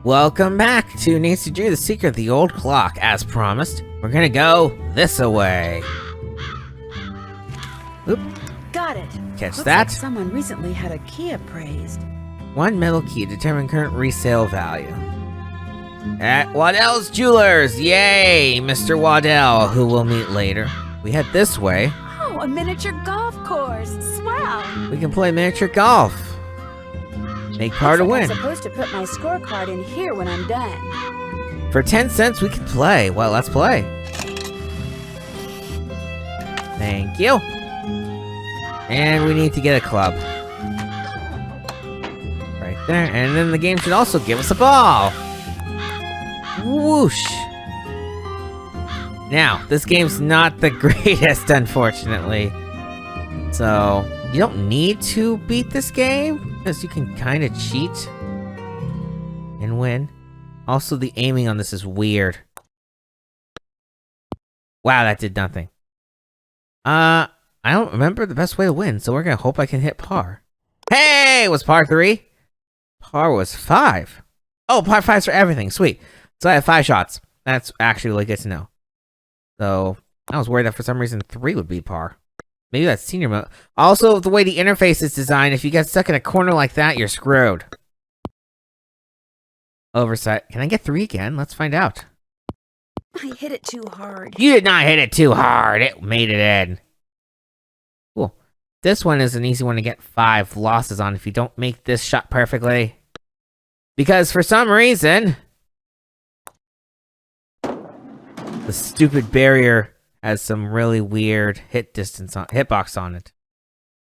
Welcome back to Nancy Drew, The Secret of the Old Clock. As promised, we're gonna go this-a-way. Oop. Got it. Catch Looks that. like someone recently had a key appraised. One metal key to determine current resale value. At Waddell's Jewelers! Yay, Mr. Waddell, who we'll meet later. We head this way. Oh, a miniature golf course. Swell. We can play miniature golf. Make par to Looks like win. I'm supposed to put my scorecard in here when I'm done. For 10 cents, we can play. Well, let's play. Thank you. And we need to get a club. Right there. And then the game should also give us a ball. Whoosh. Now, this game's not the greatest, unfortunately. So, you don't need to beat this game, because you can kind of cheat and win. Also, the aiming on this is weird. Wow, that did nothing. I don't remember the best way to win, so we're gonna hope I can hit par. Hey, it was par 3? Par was 5. Oh, par 5's for everything. Sweet. So I have 5 shots. That's actually really good to know. So, I was worried that for some reason 3 would be par. Maybe that's senior mode. Also, the way the interface is designed, if you get stuck in a corner like that, you're screwed. Oversight. Can I get 3 again? Let's find out. I hit it too hard. You did not hit it too hard. It made it in. Cool. This one is an easy one to get 5 losses on if you don't make this shot perfectly. Because for some reason, the stupid barrier has some really weird hitbox on it.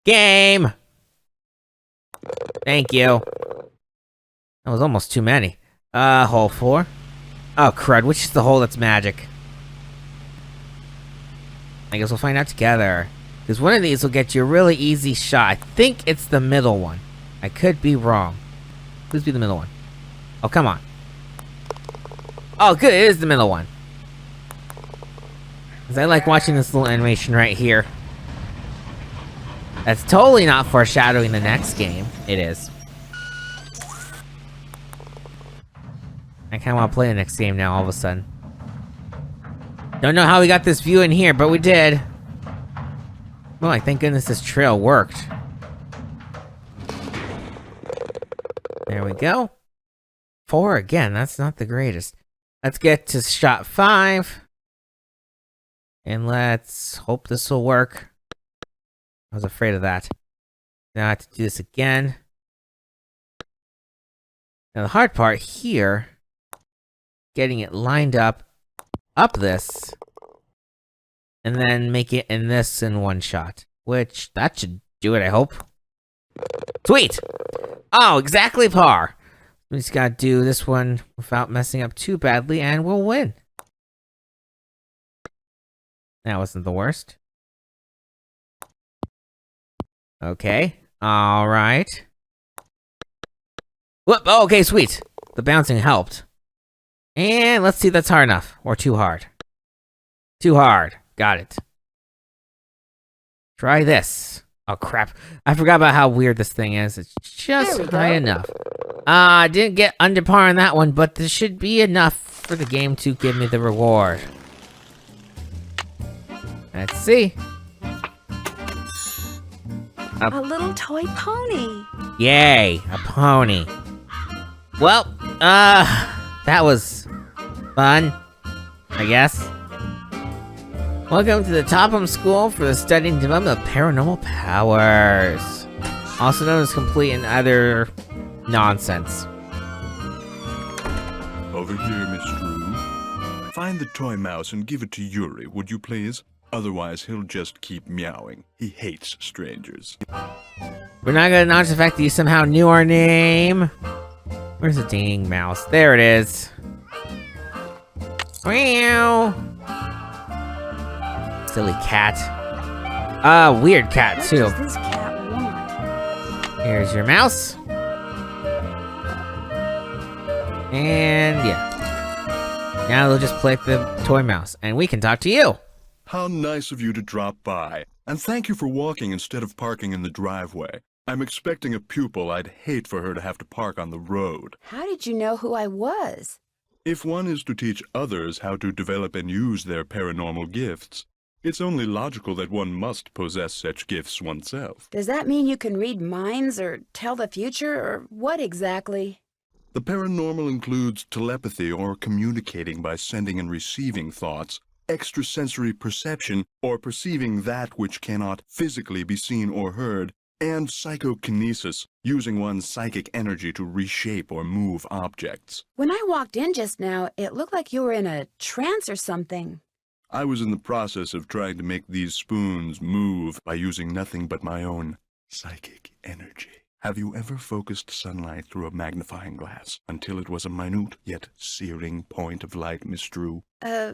Game! Thank you. That was almost too many. Hole 4. Oh, crud. Which is the hole that's magic? I guess we'll find out together. Because one of these will get you a really easy shot. I think it's the middle one. I could be wrong. Please be the middle one. Oh, come on. Oh, good. It is the middle one. Because I like watching this little animation right here. That's totally not foreshadowing the next game. It is. I kind of want to play the next game now all of a sudden. Don't know how we got this view in here, but we did. Well, like, thank goodness this trail worked. There we go. 4 again. That's not the greatest. Let's get to shot 5. And let's hope this will work. I was afraid of that. Now I have to do this again. Now the hard part here, getting it lined up this, and then make it in this in one shot. Which, that should do it, I hope. Sweet! Oh, exactly par! We just gotta do this one without messing up too badly, and we'll win. That wasn't the worst. Okay. Alright. Whoop! Oh, okay, sweet. The bouncing helped. And let's see if that's hard enough. Or too hard. Too hard. Got it. Try this. Oh, crap. I forgot about how weird this thing is. It's just high enough. I didn't get under par on that one, but this should be enough for the game to give me the reward. Let's see. A little toy pony. Yay, a pony. Well, that was fun, I guess. Welcome to the Topham School for the Study and Development of Paranormal Powers. Also known as Complete and Other Nonsense. Over here, Miss Drew. Find the toy mouse and give it to Yuri, would you please? Otherwise, he'll just keep meowing. He hates strangers. We're not gonna acknowledge the fact that you somehow knew our name. Where's the dang mouse? There it is. Meow. Silly cat. Weird cat, What too. does this cat want? Here's your mouse. And yeah. Now they'll just play the toy mouse, and we can talk to you. How nice of you to drop by. And thank you for walking instead of parking in the driveway. I'm expecting a pupil. I'd hate for her to have to park on the road. How did you know who I was? If one is to teach others how to develop and use their paranormal gifts, it's only logical that one must possess such gifts oneself. Does that mean you can read minds or tell the future, or what exactly? The paranormal includes telepathy or communicating by sending and receiving thoughts, extrasensory perception or perceiving that which cannot physically be seen or heard, and psychokinesis, using one's psychic energy to reshape or move objects. When I walked in just now, it looked like you were in a trance or something. I was in the process of trying to make these spoons move by using nothing but my own psychic energy. Have you ever focused sunlight through a magnifying glass until it was a minute yet searing point of light, Miss Drew?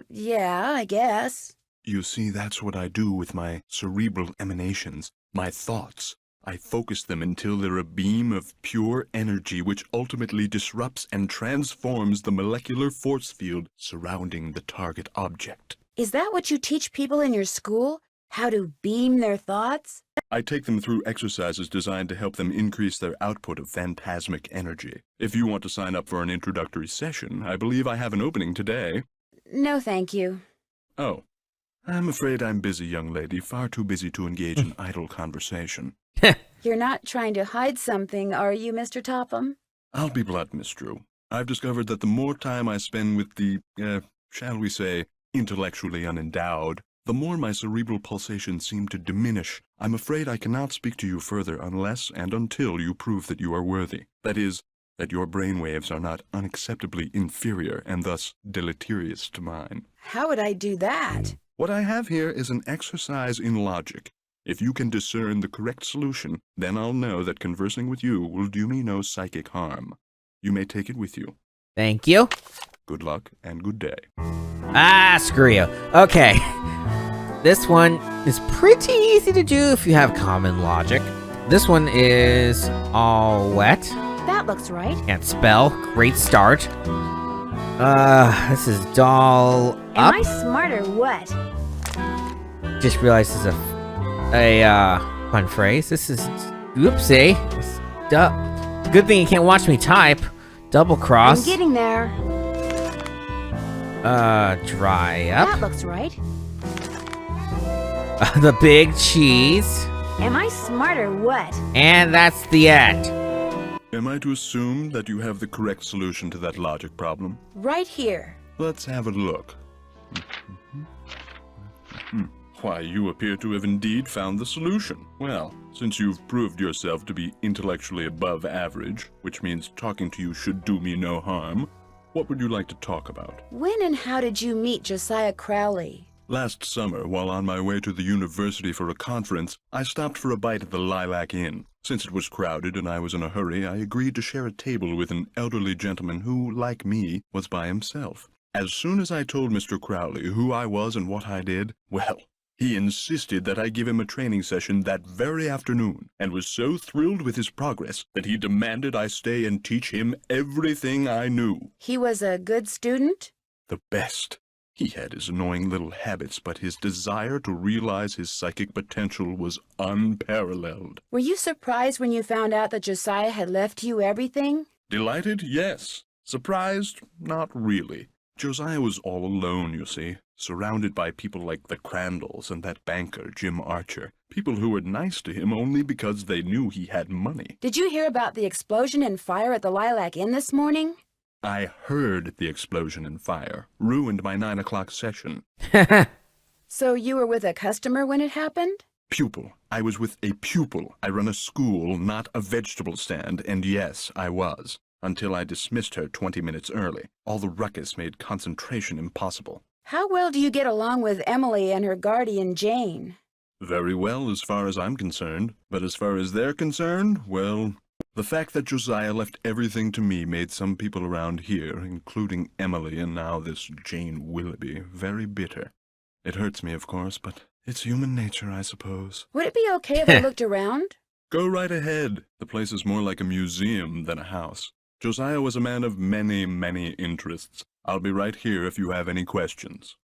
Yeah, I guess. You see, that's what I do with my cerebral emanations, my thoughts. I focus them until they're a beam of pure energy which ultimately disrupts and transforms the molecular force field surrounding the target object. Is that what you teach people in your school? How to beam their thoughts? I take them through exercises designed to help them increase their output of phantasmic energy. If you want to sign up for an introductory session, I believe I have an opening today. No, thank you. Oh, I'm afraid I'm busy, young lady, far too busy to engage in idle conversation. You're not trying to hide something, are you, Mr. Topham? I'll be blunt, Miss Drew. I've discovered that the more time I spend with the, shall we say, intellectually unendowed, the more my cerebral pulsations seem to diminish. I'm afraid I cannot speak to you further unless and until you prove that you are worthy. That is, that your brainwaves are not unacceptably inferior and thus deleterious to mine. How would I do that? What I have here is an exercise in logic. If you can discern the correct solution, then I'll know that conversing with you will do me no psychic harm. You may take it with you. Thank you. Good luck and good day. Ah, screw you. Okay. This one is pretty easy to do if you have common logic. This one is all wet. That looks right. Can't spell. Great start. This is doll Am up. I smart or what? Just realized this is a fun phrase. This is oopsie. Good thing you can't watch me type. Double I'm cross. getting there. Dry up. That looks right. The big cheese. Am I smart or what? And that's the end. Am I to assume that you have the correct solution to that logic problem? Right here. Let's have a look. Why, you appear to have indeed found the solution. Well, since you've proved yourself to be intellectually above average, which means talking to you should do me no harm, what would you like to talk about? When and how did you meet Josiah Crowley? Last summer, while on my way to the university for a conference, I stopped for a bite at the Lilac Inn. Since it was crowded and I was in a hurry, I agreed to share a table with an elderly gentleman who, like me, was by himself. As soon as I told Mr. Crowley who I was and what I did, well, he insisted that I give him a training session that very afternoon, and was so thrilled with his progress that he demanded I stay and teach him everything I knew. He was a good student? The best. He had his annoying little habits, but his desire to realize his psychic potential was unparalleled. Were you surprised when you found out that Josiah had left you everything? Delighted? Yes. Surprised? Not really. Josiah was all alone, you see, surrounded by people like the Crandalls and that banker, Jim Archer. People who were nice to him only because they knew he had money. Did you hear about the explosion and fire at the Lilac Inn this morning? I heard the explosion and fire. Ruined my 9 o'clock session. So you were with a customer when it happened? Pupil. I was with a pupil. I run a school, not a vegetable stand, and yes, I was. Until I dismissed her 20 minutes early. All the ruckus made concentration impossible. How well do you get along with Emily and her guardian, Jane? Very well, as far as I'm concerned. But as far as they're concerned, well, the fact that Josiah left everything to me made some people around here, including Emily and now this Jane Willoughby, very bitter. It hurts me, of course, but it's human nature, I suppose. Would it be okay if I looked around? Go right ahead. The place is more like a museum than a house. Josiah was a man of many, many interests. I'll be right here if you have any questions.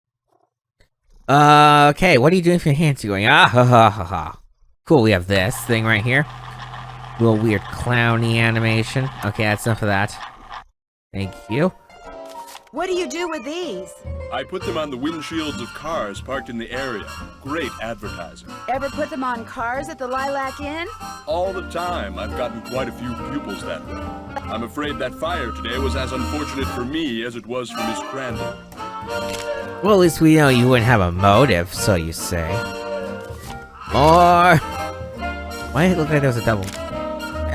Okay, what are you doing with your hands? You're going, ah, ha, ha, ha, ha. Cool, we have this thing right here. Little weird clowny animation. Okay, that's enough of that. Thank you. What do you do with these? I put them on the windshields of cars parked in the area. Great advertising. Ever put them on cars at the Lilac Inn? All the time, I've gotten quite a few pupils that way. I'm afraid that fire today was as unfortunate for me as it was for Miss Crandall. Well, at least we know you wouldn't have a motive, so you say. Or... Why did it look like there was a double?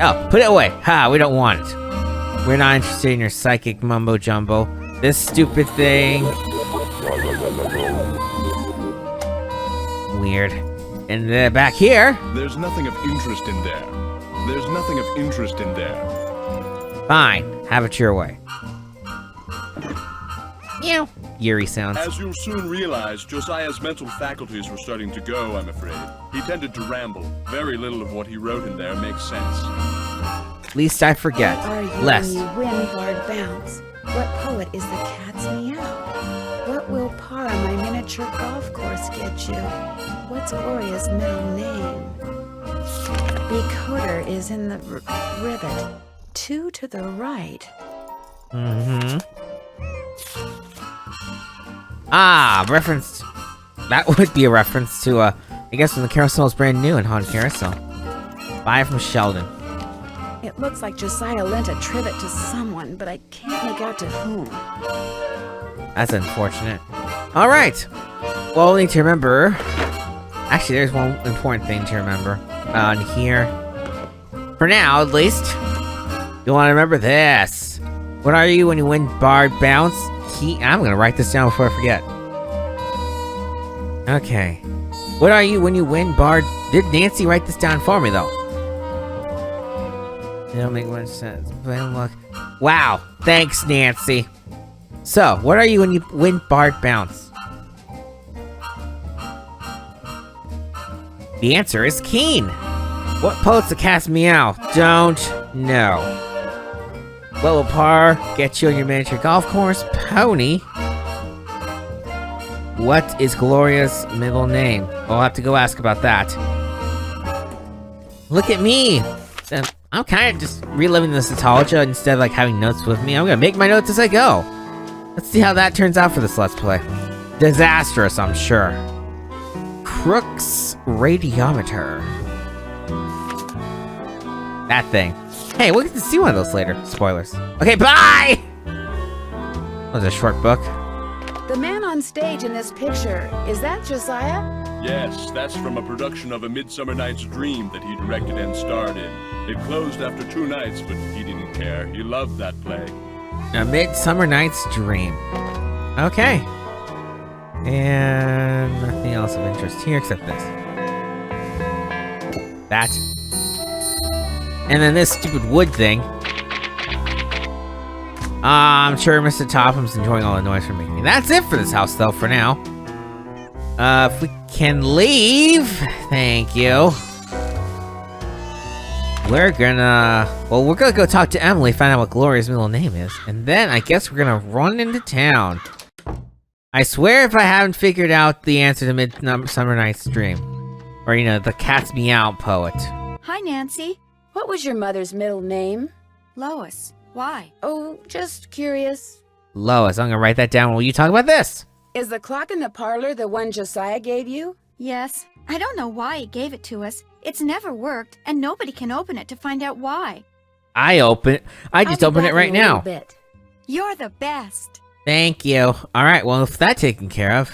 Oh, put it away. Ha, we don't want it. We're not interested in your psychic mumbo-jumbo. This stupid thing. Weird. And back here. There's nothing of interest in there. There's nothing of interest in there. Fine. Have it your way. Meow. Eerie sounds. As you'll soon realize, Josiah's mental faculties were starting to go, I'm afraid. He tended to ramble. Very little of what he wrote in there makes sense. Least I forget. What are you Less. when you win Bard Bounce? What poet is the cat's meow? What will par on my miniature golf course get you? What's Gloria's middle name? Becoder is in the rivet. 2 to the right. Mm-hmm. Ah, reference. That would be a reference to, I guess when the carousel is brand new in Haunted Carousel. Buy from Sheldon. It looks like Josiah lent a trivet to someone, but I can't make out to whom. That's unfortunate. Alright. Well, we need to remember... Actually, there's one important thing to remember. On here. For now, at least. You want to remember this. What are you when you win Bard Bounce? I'm gonna write this down before I forget. Okay. What are you when you win Bard... Did Nancy write this down for me, though? It don't make much sense. But look. Wow. Thanks, Nancy. So, what are you when you win Bard Bounce? The answer is Keen. What poet's the cat's meow? Don't know. What will par get you on your miniature golf course? Pony. What is Gloria's middle name? I'll have to go ask about that. Look at me. I'm kind of just reliving this nostalgia instead of like having notes with me. I'm gonna make my notes as I go. Let's see how that turns out for this Let's Play. Disastrous, I'm sure. Crook's radiometer. That thing. Hey, we'll get to see one of those later. Spoilers. Okay, bye! That was a short book. The man on stage in this picture, is that Josiah? Yes, that's from a production of A Midsummer Night's Dream that he directed and starred in. It closed after 2 nights, but he didn't care. He loved that play. A Midsummer Night's Dream. Okay. And nothing else of interest here except this. That. And then this stupid wood thing. I'm sure Mr. Topham's enjoying all the noise from making. That's it for this house, though, for now. If we can leave. Thank you. We're gonna go talk to Emily, find out what Gloria's middle name is. And then I guess we're gonna run into town. I swear if I haven't figured out the answer to Midsummer Night's Dream. Or, you know, the cat's meow poet. Hi, Nancy. What was your mother's middle name? Lois. Why? Oh, just curious. Lois, I'm gonna write that down while you talk about this. Is the clock in the parlor the one Josiah gave you? Yes. I don't know why he gave it to us. It's never worked, and nobody can open it to find out why. I just I'll be opened it back right in a little now. bit. You're the best. Thank you. Alright, well, if that's taken care of,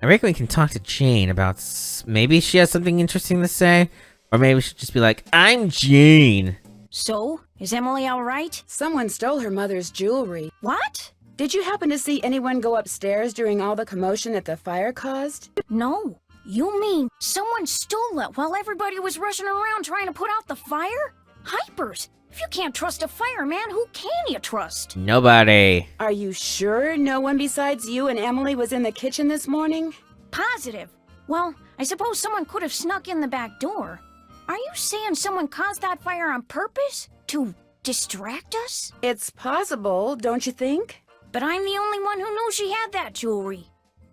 I reckon we can talk to Jane about... Maybe she has something interesting to say? Or maybe we should just be like, I'm Jane. So, is Emily all right? Someone stole her mother's jewelry. What? Did you happen to see anyone go upstairs during all the commotion that the fire caused? No. You mean someone stole it while everybody was rushing around trying to put out the fire? Hypers! If you can't trust a fireman, who can you trust? Nobody. Are you sure no one besides you and Emily was in the kitchen this morning? Positive. Well, I suppose someone could have snuck in the back door. Are you saying someone caused that fire on purpose? To distract us? It's possible, don't you think? But I'm the only one who knew she had that jewelry.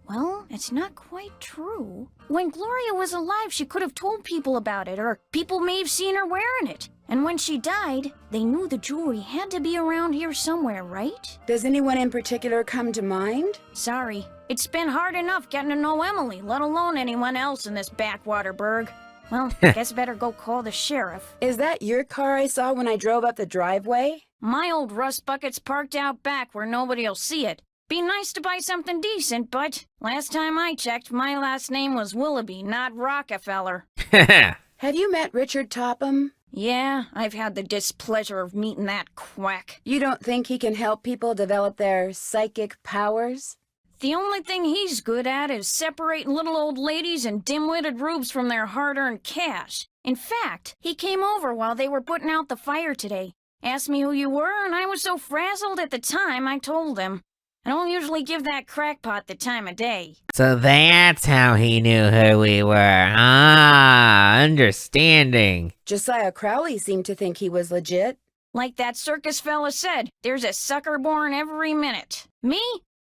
Well, it's not quite true. When Gloria was alive, she could have told people about it, or people may have seen her wearing it. And when she died, they knew the jewelry had to be around here somewhere, right? Does anyone in particular come to mind? Sorry. It's been hard enough getting to know Emily, let alone anyone else in this backwater burg. Well, guess better go call the sheriff. Is that your car I saw when I drove up the driveway? My old rust bucket's parked out back where nobody'll see it. Be nice to buy something decent, but last time I checked, my last name was Willoughby, not Rockefeller. Have you met Richard Topham? Yeah, I've had the displeasure of meeting that quack. You don't think he can help people develop their psychic powers? The only thing he's good at is separating little old ladies and dim-witted rubes from their hard-earned cash. In fact, he came over while they were putting out the fire today. Asked me who you were, and I was so frazzled at the time I told him. I don't usually give that crackpot the time of day. So that's how he knew who we were. Ah, understanding. Josiah Crowley seemed to think he was legit. Like that circus fella said, there's a sucker born every minute. Me?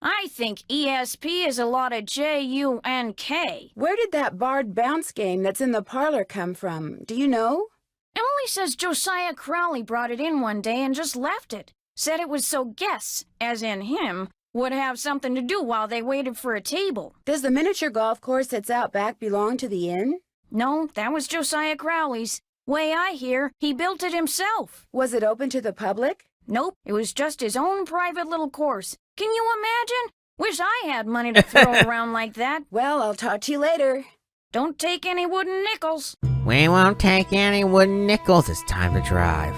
I think ESP is a lot of J-U-N-K. Where did that barred bounce game that's in the parlor come from? Do you know? Emily says Josiah Crowley brought it in one day and just left it. Said it was so guests, as in him, would have something to do while they waited for a table. Does the miniature golf course that's out back belong to the inn? No, that was Josiah Crowley's. Way I hear, he built it himself. Was it open to the public? Nope, it was just his own private little course. Can you imagine? Wish I had money to throw around like that. Well, I'll talk to you later. Don't take any wooden nickels. We won't take any wooden nickels. It's time to drive.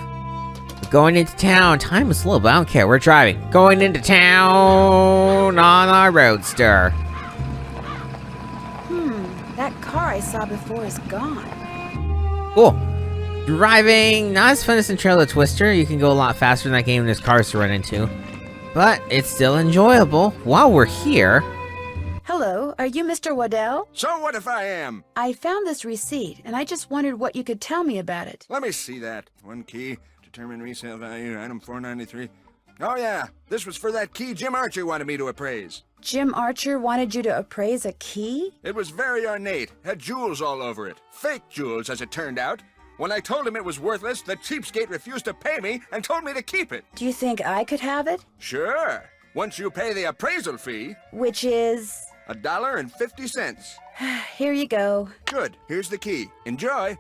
We're going into town. Time is slow, but I don't care. We're driving. Going into town on our roadster. That car I saw before is gone. Cool. Driving, not as fun as in Trail of Twister. You can go a lot faster in that game and there's cars to run into. But it's still enjoyable. While we're here... Hello, are you Mr. Waddell? So what if I am? I found this receipt, and I just wondered what you could tell me about it. Let me see that. One key, determine resale value, item 493. Oh yeah, this was for that key Jim Archer wanted me to appraise. Jim Archer wanted you to appraise a key? It was very ornate, had jewels all over it. Fake jewels, as it turned out. When I told him it was worthless, the cheapskate refused to pay me and told me to keep it. Do you think I could have it? Sure, once you pay the appraisal fee. Which is... $1.50. Here you go. Good, here's the key. Enjoy.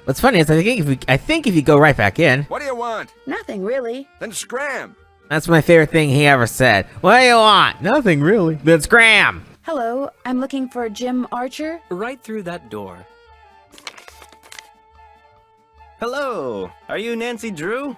What's funny is I think if you go right back in... What do you want? Nothing, really. Then scram. That's my favorite thing he ever said. What do you want? Nothing really. Then scram! Hello, I'm looking for Jim Archer. Right through that door. Hello, are you Nancy Drew?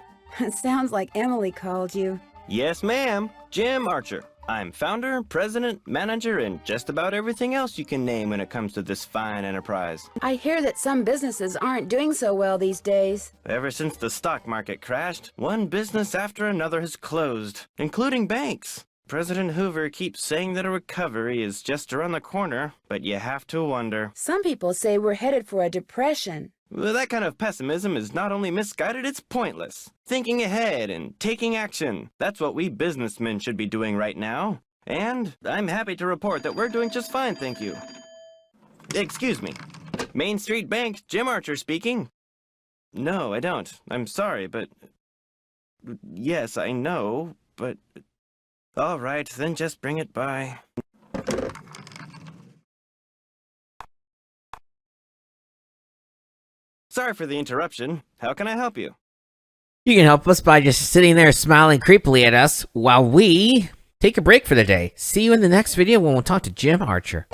Sounds like Emily called you. Yes, ma'am. Jim Archer. I'm founder, president, manager, and just about everything else you can name when it comes to this fine enterprise. I hear that some businesses aren't doing so well these days. Ever since the stock market crashed, one business after another has closed, including banks. President Hoover keeps saying that a recovery is just around the corner, but you have to wonder. Some people say we're headed for a depression. Well, that kind of pessimism is not only misguided, it's pointless. Thinking ahead and taking action, that's what we businessmen should be doing right now. And I'm happy to report that we're doing just fine, thank you. Excuse me. Main Street Bank, Jim Archer speaking. No, I don't. I'm sorry, but... Yes, I know, but... All right, then just bring it by. Sorry for the interruption. How can I help you? You can help us by just sitting there smiling creepily at us while we take a break for the day. See you in the next video when we'll talk to Jim Archer.